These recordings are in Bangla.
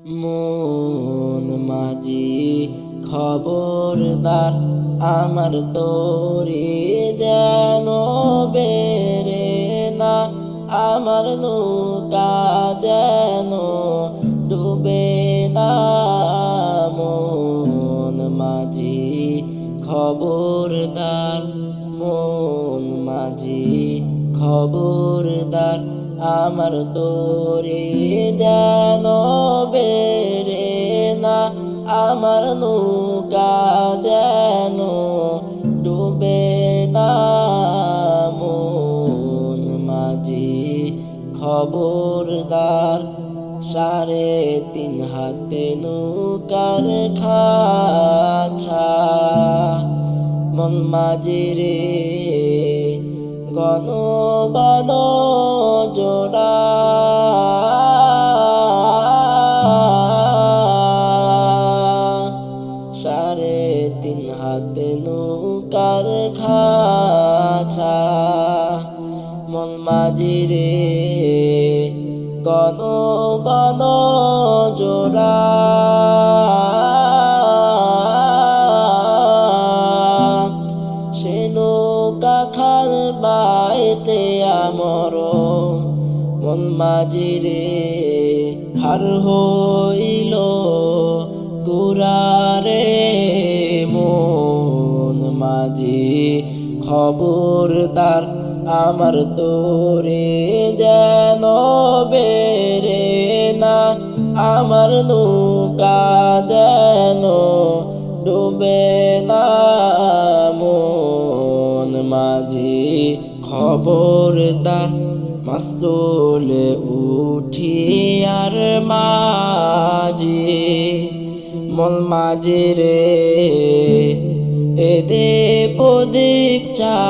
মন মাঝি খবরদার, আমার তোরে যেন বেরে না, আমার নৌকা যেন ডুবে না। মন মাঝি খবরদার, মন মাঝি খবরদার, আমার তোরে যেন বেরে না, আমার নৌকা যেন ডুবে না। মন মাঝি খবরদার, 3.5 হাতে নৌকার খাঁচা, মন মাঝি রে গণ গণ জোড়া। 3.5 হাতে নৌকার খাঁচা, মন মাঝি রে গণ গণ জোড়া। সে নৌকা খাল বাইতে আমর, মন মাঝি রে হার হইল গুরারে। মন মাঝি খবরদার, আমার তোরে যেন বেরে না, আমার নৌকা যেন ডুবে না। মন মাঝি খবরদার, মাস্তুলে উঠি আর মাঝি, মন মাঝি রে এদিক ওদিক চা।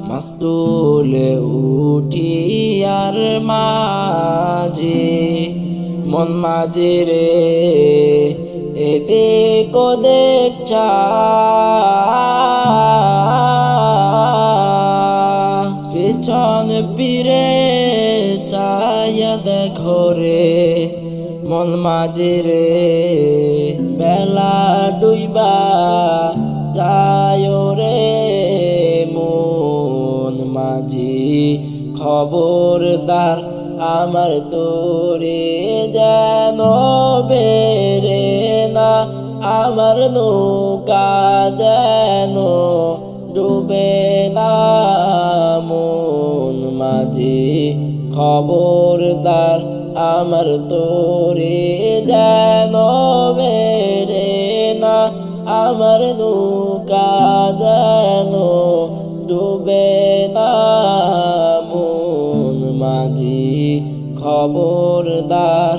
মাস্তুলে উঠি আর মাঝি, মন মাঝি রে এদিক ওদিক চা। পিছন ফিরে চাইয়া দেখো রে, মন মাঝি রে বেলা ডুইবা যায় রে। মন মাঝি খবরদার, আমার তোরে যেন বেরে না, আমার নৌকা যেন ডুবে না। মন মাঝি খবরদার, আমার তোরে যেন বেরে না, আমার নৌকা যেন ডুবে না। মন মাঝি খবরদার।